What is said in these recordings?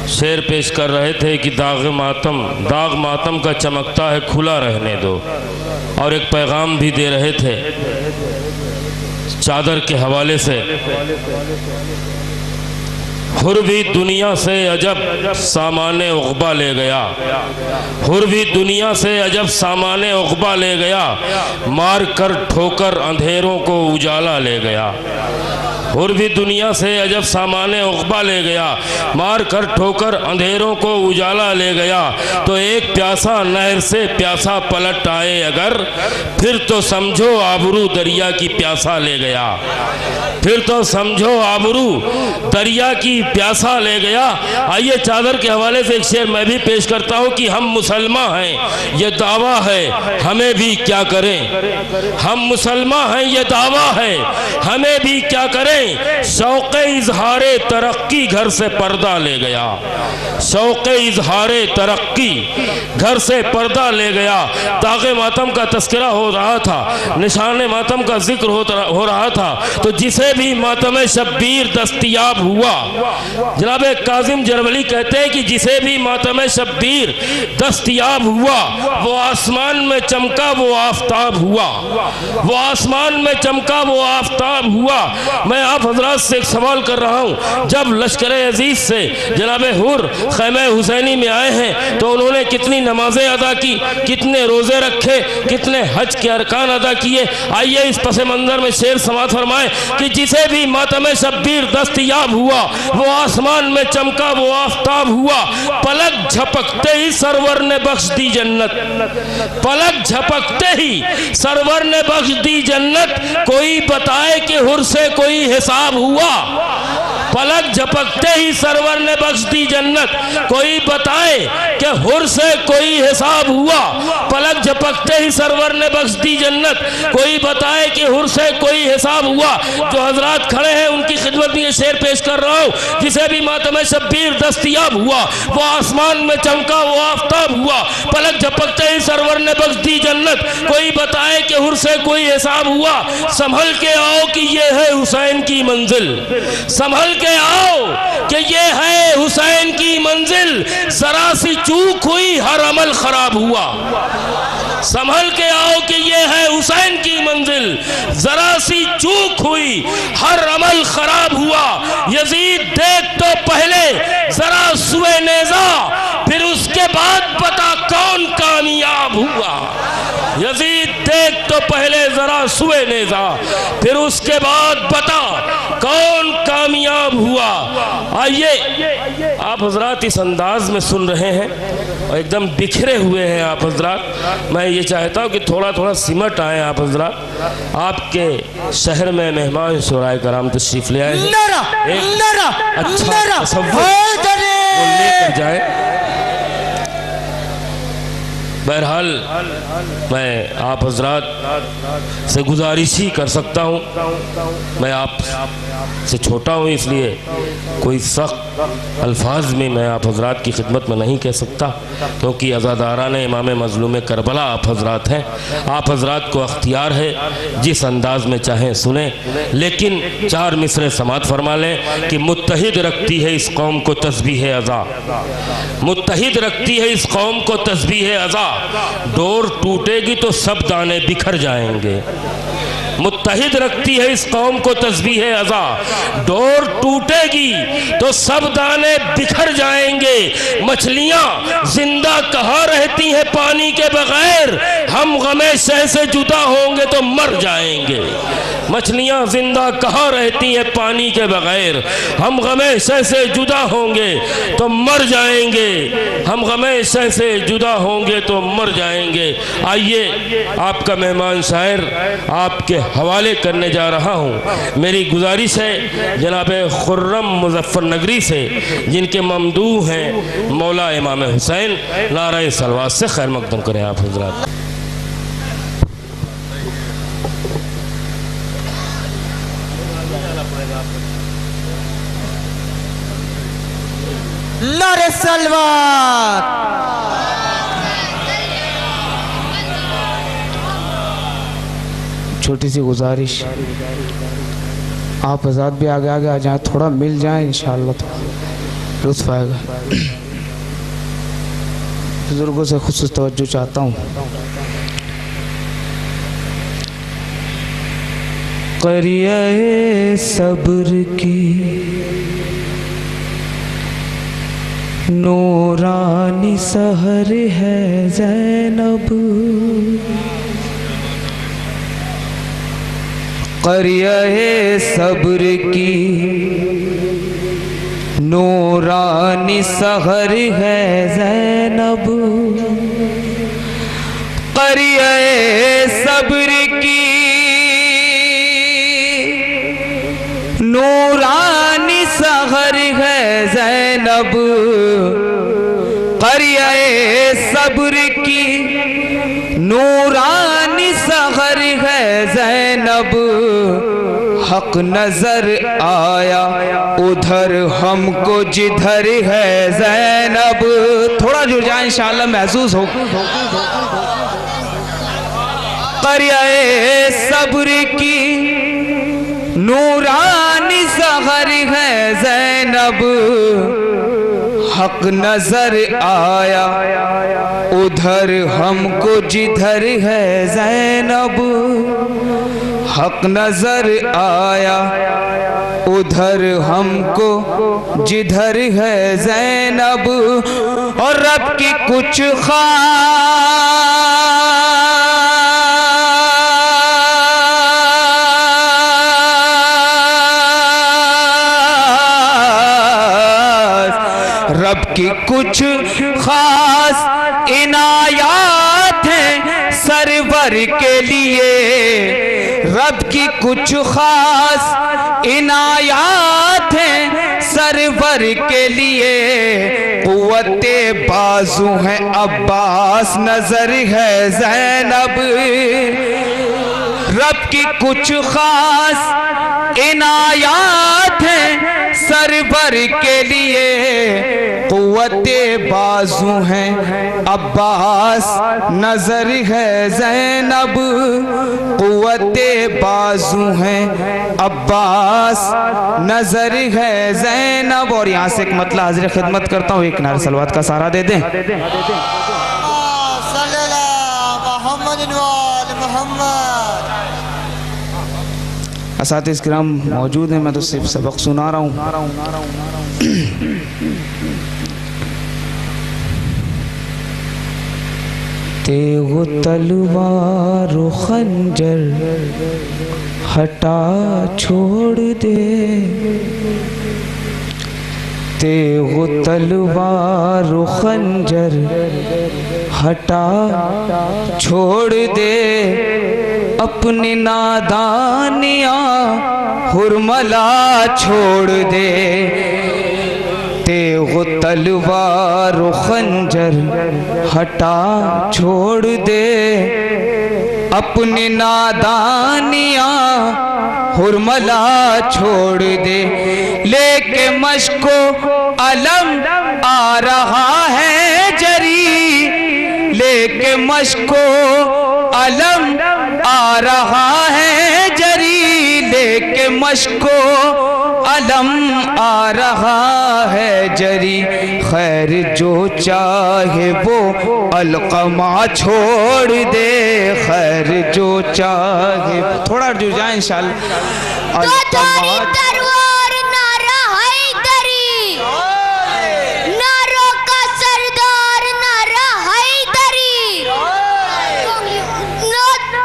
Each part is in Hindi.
शेर पेश कर रहे थे कि दाग मातम का चमकता है खुला रहने दो, और एक पैगाम भी दे रहे थे चादर के हवाले से। हुर भी दुनिया से अजब सामाने उक़बा ले गया, हुर भी दुनिया से अजब सामाने उक़बा ले गया, मार कर ठोकर अंधेरों को उजाला ले गया। हुर भी दुनिया से अजब सामाने उक़बा ले गया, मार कर ठोकर अंधेरों को उजाला ले गया। तो एक प्यासा नहर से प्यासा पलट आए अगर, फिर तो समझो आबरू दरिया की प्यासा ले गया, फिर तो समझो आबरू दरिया की प्यासा ले गया। आइए चादर के हवाले से एक शेर मैं भी पेश करता हूँ कि हम मुसलमान हैं ये दावा है हमें भी क्या करें, हम मुसलमान हैं ये दावा है हमें भी क्या करें। शौक़े इज़हारे तरक्की घर से पर्दा ले गया, शौक़े इज़हारे तरक्की घर से पर्दा ले गया। दाग़े मातम का तस्करा हो रहा था, निशान मातम का जिक्र हो रहा था। तो जिसे भी मातम शब्बीर दस्तयाब हुआ, जनाब काजिम जरवली कहते हैं कि जिसे भी मातम शब्बीर दस्तयाब हुआ, वो आसमान में चमका वो आफताब हुआ, वो आसमान में चमका वो आफताब हुआ। मैं आप हजरात से एक सवाल कर रहा हूँ, जब लश्कर अजीज से जनाब हुर खैमे हुसैनी में आए हैं तो उन्होंने कितनी नमाजें अदा की, कितने रोज़े रखे, कितने हज के अरकान अदा किए। आइए इस पस मंज़र में शेर समात फरमाए कि जिसे भी मातम शब्बीर दस्तयाब हुआ, वो आसमान में चमका वो आफताब हुआ। पलक झपकते ही सरवर ने बख्श दी जन्नत, पलक झपकते ही सरवर ने बख्श दी जन्नत। कोई बताए कि हुर से कोई हिसाब हुआ, पलक झपकते ही सरवर ने बख्श दी जन्नत। कोई बताए कि हुर से कोई हिसाब हुआ, पलक झपकते ही सरवर ने बख्श दी जन्नत। कोई बताए कि हुर से कोई हिसाब हुआ। जो हजरात खड़े हैं उनकी खिदमत में ये शेर पेश कर रहा हूँ। जिसे भी मातम शब्बीर दस्तयाब हुआ, वो आसमान में चमका वो आफताब हुआ, पलक झपकते ही सरवर ने बख्श दी जन्नत। कोई बताए कि हुर से कोई हिसाब हुआ। संभल के आओ कि ये है हुसैन की मंजिल, संभल के आओ कि ये है हुसैन की मंजिल। जरा सी चूक हुई हर अमल खराब हुआ, संभल के आओ कि ये है हुसैन की मंजिल। जरा सी चूक हुई हर अमल खराब हुआ। यजीद देख तो पहले जरा सुए नेज़ा, फिर उसके बाद बता कौन कामयाब हुआ। यजीद देख तो पहले जरा सुए नेज़ा, फिर उसके बाद बता कौन कामयाब हुआ। आइए आप हजरात इस अंदाज में सुन रहे हैं और एकदम बिखरे हुए हैं आप हजरात। मैं ये चाहता हूँ कि थोड़ा थोड़ा सिमट आए आप हजरात। आपके शहर में मेहमान शुराए कराम तशरीफ ले आए हैं, एक अच्छा तसव्वुर लेकर जाए। बहरहाल मैं आप हजरात से गुजारिश ही कर सकता हूँ, मैं आप से छोटा हूँ इसलिए कोई सख्त अल्फाज में मैं आप हजरात की खिदमत में नहीं कह सकता, क्योंकि अज़ादारान इमाम मज़लूम करबला आप हजरात हैं। आप हजरात को अख्तियार है जिस अंदाज में चाहें सुने, लेकिन चार मिसरे समात फरमा लें कि मुत्तहिद रखती है इस कौम को तस्बीह अज़ा, मुत्तहिद रखती है इस कौम को तस्बीह अज़ा। डोर टूटेगी तो सब दाने बिखर जाएंगे। मुत्तहिद रखती है इस कौम को तस्बीह अज़ा, डोर टूटेगी तो सब दाने बिखर जाएंगे। मछलियाँ जिंदा कहाँ रहती हैं पानी के बगैर, हम गमे शह से जुदा होंगे तो मर जाएंगे। मछलियाँ जिंदा कहाँ रहती हैं पानी के बगैर, हम गमे शह से जुदा होंगे तो मर जाएंगे, हम गमे शह से जुदा होंगे तो मर जाएंगे। आइए आपका मेहमान शायर आपके हवाले करने जा रहा हूँ। मेरी गुजारिश है जनाब खुर्रम मुज़फ़्फ़रनगरी से, जिनके ममदूह हैं मौला इमाम हुसैन, नारा सलवात से खैर मक़दम करें आप हज़रात। नारे सलवात। छोटी सी गुजारिश, आप आज़ाद भी आगे आगे आ जाए, थोड़ा मिल जाए इंशाअल्लाह। लुत्फ आएगा। बुजुर्गों से खुसूस तवज्जो चाहता हूँ। क़रिया सब्र की नूरानी सहर है ज़ैनब, क़रिया सब्र की नूरानी सहर है ज़ैनब, क़रिया सब्र की नूरानी सहर है ज़ैनब, क़रिया सब्र की नूरानी सहर है ज़ैनब। हक नजर आया उधर हमको जिधर है ज़ैनब। थोड़ा जुड़ जाए इंशाअल्लाह महसूस हो। क़रिया सब्र की नूरानी सहर है ज़ैनब। हक नजर आया उधर हमको जिधर है ज़ैनब। हक नजर आया उधर हमको जिधर है ज़ैनब। और रब की कुछ रब की कुछ खास इनायात हैं सरवर के लिए। रब की कुछ खास इनायात हैं सरवर के लिए। कुव्वते बाजू हैं अब्बास नजर है ज़ैनब। रब की कुछ खास इनायात हैं सरवर के लिए। कुव्वते बाजू हैं अब्बास नजर है ज़ैनब। कुव्वते बाजू हैं अब्बास नजर है ज़ैनब। और यहाँ से एक मतलब हाजिर खिदमत करता हूँ, एक नारे सलवात का सहारा दे दें। असातिज़ किराम मौजूद हैं, मैं तो सिर्फ सबक सुना रहा हूँ। तेगो तलवार खंजर हटा छोड़ दे। तेगो तलवार खंजर हटा छोड़ दे। अपनी नादानियाँ हुरमला छोड़ दे। तेगो तलवार खंजर हटा छोड़ दे। अपनी नादानियाँ हुरमला छोड़ दे। लेके मशको अलम आ रहा है जरी। लेके मशको अलम आ रहा है जरी। लेके मशको अलम आ रहा है जरी। खैर जो चाहे वो अलकमा छोड़ दे। खैर जो चाहे, थोड़ा जुड़ जाए इंशाअल्लाह। तलवार नारा हैदरी, नारों का सरदार नारा हैदरी।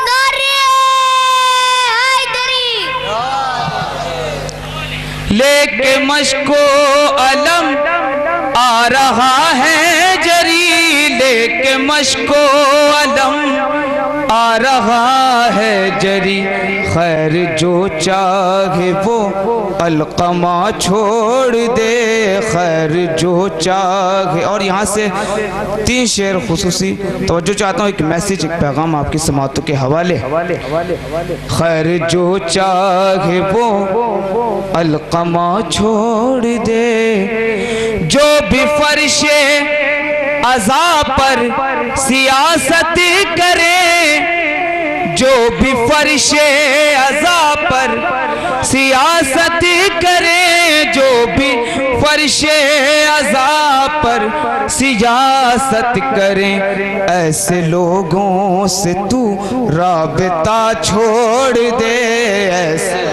नारे हैदरी। लेके मशको अलम आ रहा है जरी। लेके मशको अलम आ रहा है जरी। खैर जो चाहे वो अलकमा छोड़ दे। खैर जो चाहे। और यहाँ से 3 शेर खुसूसी तवज्जो चाहता हूँ, एक मैसेज, एक पैगाम आपकी समातों के हवाले। खैर जो चाहे वो अलकमा छोड़ दे। जो भी फर्शे अज़ा पर सियासत करे। जो भी फर्शे अज़ा पर सियासत करे। जो भी फर्शे अज़ा पर सियासत करें, ऐसे लोगों से तू राबता छोड़ दे, ऐसे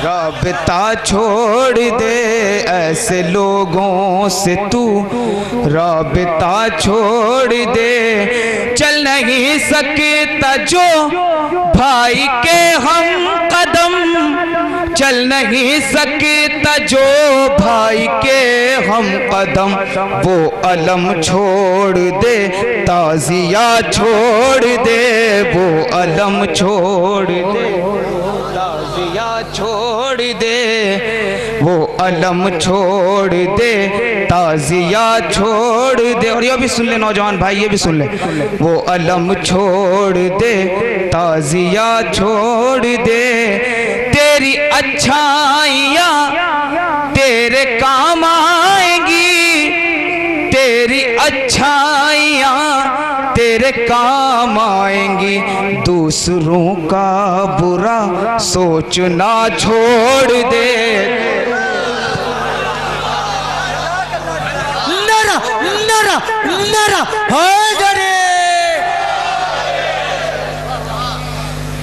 राबता छोड़ दे, ऐसे लोगों से तू राबता छोड़ दे। चल नहीं सकता जो भाई के हम कदम, चल नहीं सकता जो भाई के हम कदम, वो अलम छोड़ दे, ताज़िया छोड़ दे, वो अलम छोड़ दे, ताज़िया छोड़ दे, वो अलम छोड़ दे, ताज़िया छोड़ दे। और ये भी सुन ले नौजवान भाई, ये भी सुन ले, वो अलम छोड़ दे, ताज़िया छोड़ दे। तेरी अच्छाइयाँ तेरे काम आएंगी, तेरी अच्छाइयाँ तेरे काम आएंगी, दूसरों का बुरा सोचना छोड़ दे। नरा नरा नरा हैदरी,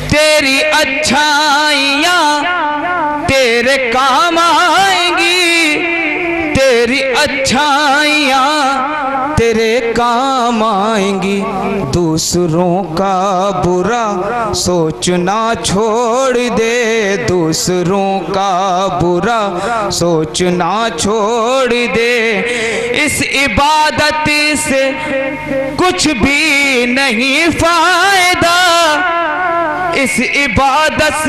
तेरी अच्छाइयाँ तेरे काम आएंगी, तेरी अच्छाइयाँ तेरे काम आएंगी, दूसरों का बुरा सोचना छोड़ दे, दूसरों का बुरा सोचना छोड़ दे। इस इबादत से कुछ भी नहीं फायदा, इस इबादत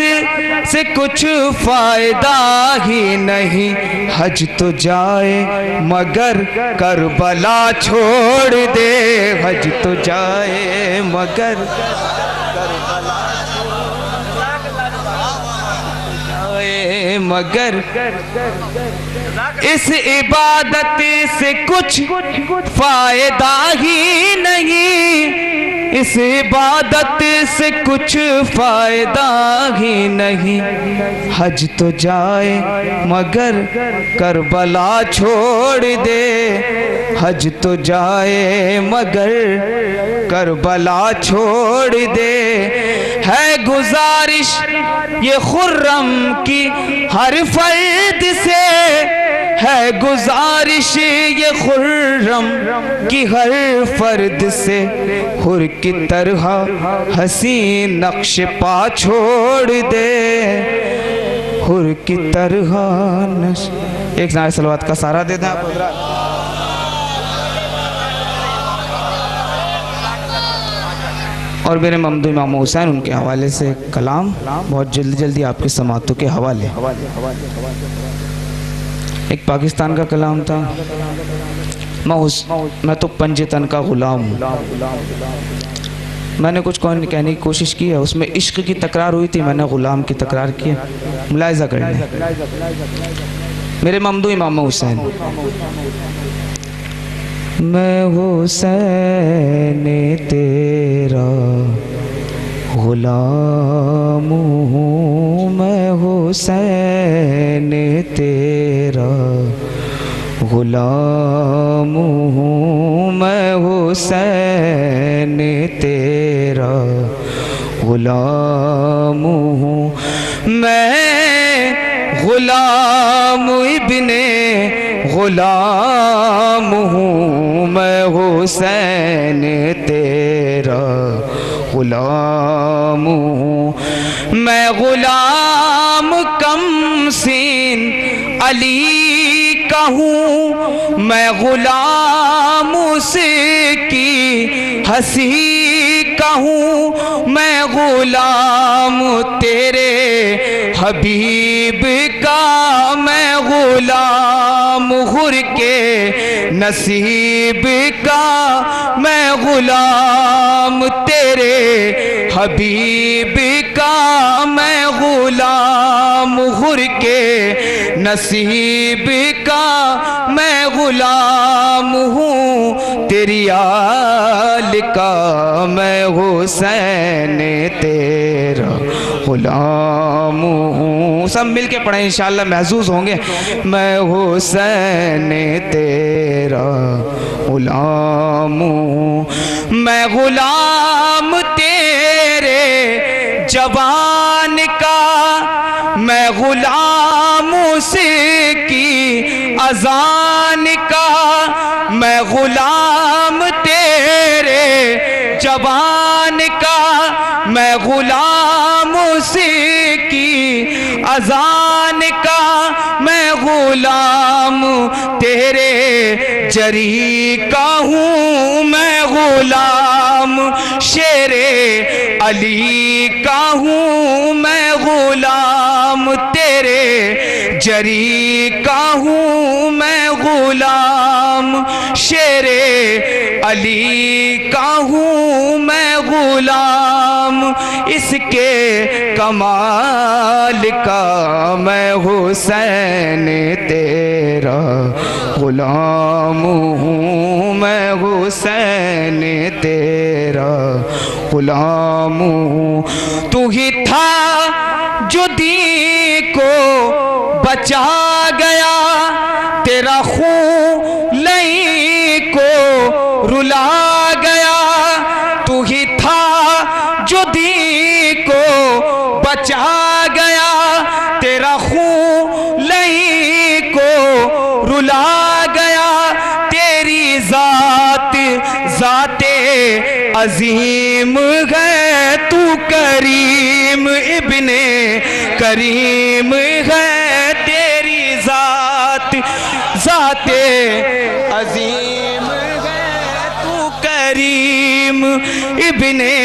से कुछ फायदा ही नहीं, हज तो जाए मगर करबला छोड़ दे, हज तो जाए मगर जाए मगर, इस इबादत से कुछ फायदा ही नहीं, इस इबादत से कुछ फायदा ही नहीं, हज तो जाए मगर करबला छोड़ दे, हज तो जाए मगर करबला छोड़ दे। है गुजारिश ये खुर्रम की हर फर्द से, है गुजारिश ये खुर्रम की हर फर्द से, हुर की तरह हसीन नक्श पा छोड़ दे, हुर की तरह एक नारे सलवात का सारा दे दें आप। और मेरे ममदू इमाम हुसैन उनके हवाले से कलाम बहुत जल्दी जल्दी आपके समातों के हवाले। एक पाकिस्तान का कलाम था, मैं तो पंजतन का गुलाम हूँ। मैंने कुछ कहने की कोशिश की है, उसमें इश्क की तकरार हुई थी, मैंने गुलाम की तकरार की है, मुलाहिजा कर लें। मेरे ममदू इमाम हुसैन, मैं हुसैन तेरा गुलाम हूँ, मैं हुसैन तेरा गुलाम हूँ, मैं हुसैन तेरा गुलाम हूँ, मैं गुलाम इब्ने गुलाम हूँ, मैं हुसैन तेरा गुलाम हूँ, मैं गुलाम कमसीन अली का हूँ, मैं गुलाम उसकी हंसी का हूँ, मैं गुलाम तेरे हबीब का, मैं गुलाम हुर के नसीब का, मैं गुलाम तेरे हबीब का, मैं गुलाम हुर के नसीब का, मैं गुलाम हूँ तेरी आल का, मैं हुसैन तेरा गुलाम हूँ। सब मिल के पढ़ें इंशाअल्लाह महसूस होंगे। मैं हुसैन तेरा गुलाम हूँ, मैं गुलाम तेरे जवान का, मैं गुलाम उसकी अजान का, मैं गुलाम तेरे जवान का, मैं गुलाम उसकी अजान का, मैं गुलाम तेरे जरी का हूँ, मैं गुलाम शेरे अली का हूँ, मैं गुलाम तेरे जरी का हूँ, मैं गुलाम शेरे अली का हूँ, मैं गुलाम इसके कमाल का, मैं हुसैन तेरा गुलाम हूँ, मैं हुसैन तेरा गुलाम हूँ। तू ही था जो दी को बचा गया, तेरा खून लई को रुला गया, तू ही था जो दी को बचा गया, तेरा खून लई को रुला गया, तेरी जात जाते अजीम है, तू करीम इब्ने करीम है, तेरी जात जाते अजीम है, तू करीम इब्ने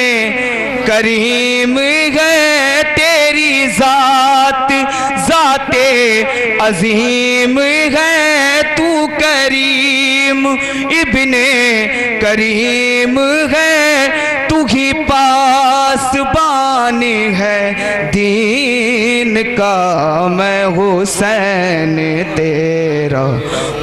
करीम है, तेरी जात जाते अजीम है, तू करीम इब्ने करीम है, तू ही पासबान है दीन का, मैं हुसैन तेरा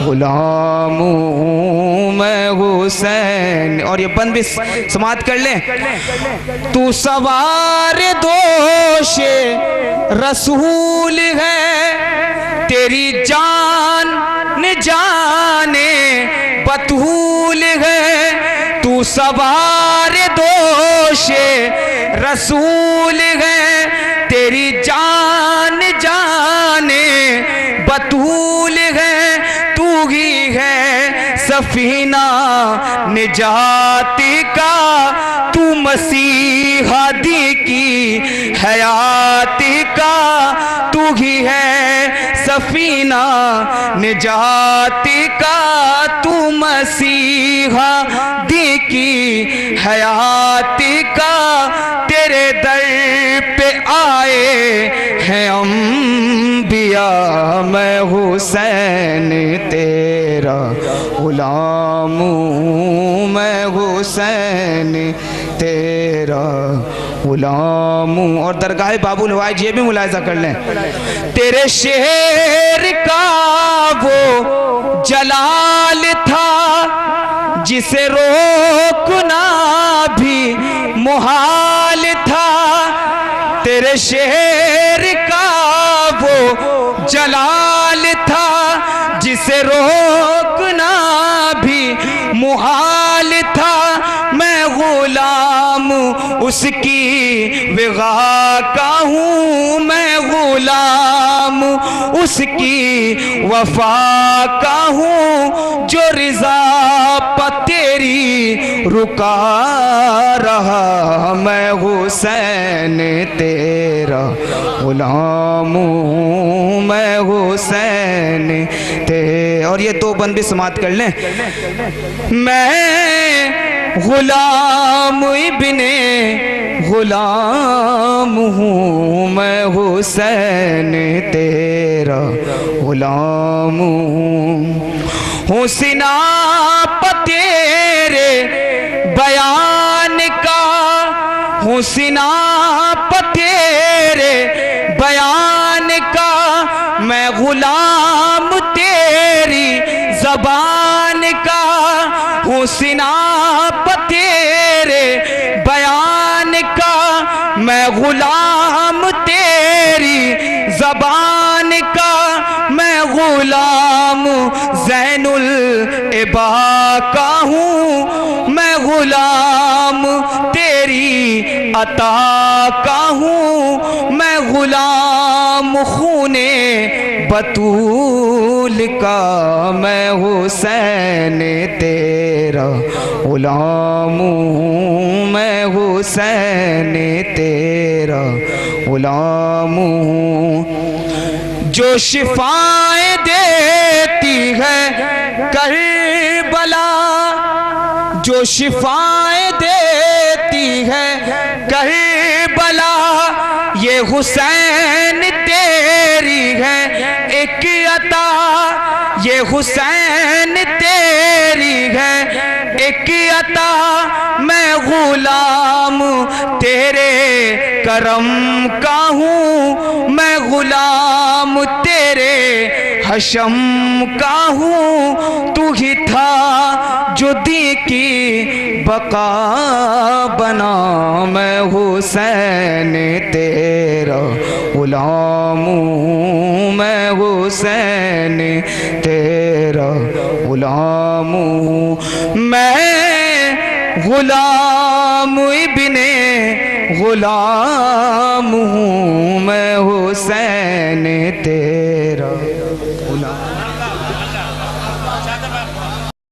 गुलाम हूँ, मैं हुसैन। और ये बंद भी समाप्त कर लें। तू सवार दोषे रसूल है, तेरी जान न जाने बतूल है, तू सवार दोषे रसूल है, तेरी जान जाने बतूल है, तू ही है सफीना निजाती का, तू मसीहा दी की हयाती का, तू ही है सफीना निजाती का, तू मसीहा दी की हयाती का, तेरे दर पे आए हैं अंबिया, मैं हुसैन तेरा गुलाम हूँ, मैं हुसैन तेरा गुलाम हूँ। और दरगाह बाबुल हवाइज ये भी मुलाहिजा कर लें, तेरे शहर का वो जलाल था जिसे रोकना भी मुहाल था, तेरे शहर का वो जलाल था जिसे रोकना भी मुहाल था, मैं गुलाम उसकी विगा का हूँ, मैं गुलाम उसकी वफा का हूँ, जो रिजा तेरी रुका रहा, मैं हुसैन तेरा गुलाम हूँ, मैं हुसैन ते। और ये दो बंद भी समाप्त कर लें। मैं गुलाम इब्ने गुलाम हूँ, मैं हुसैन तेरा गुलाम हूँ, सीना तेरे बयान का, हूँ सीना तेरे बयान का, मैं गुलाम तेरी जबान का, हूँ सीना तेरे बयान का, मैं गुलाम तेरी जबान ज़ैनुल इबा का हूँ, मैं गुलाम तेरी अता का हूँ, मैं गुलाम खूने बतूल का, मैं हुसैन तेरा गुलाम हूँ, मैं हुसैन तेरा गुलाम हूँ। जो शिफाएं देती है करबला, जो शिफाएं देती है करबला, ये हुसैन तेरी है एक अता, ये हुसैन तेरी है एक अता, मैं गुलाम तेरे करम का हूँ, मैं गुलाम तेरे हशम का हूँ। तू ही था जो दी की बका बना, मैं हुसैन तेरा गुलाम हूँ, मैं हुसैन तेरा गुलाम हूँ। मैं गुलाम इब्ने गुलाम हूँ, मैं हुसैन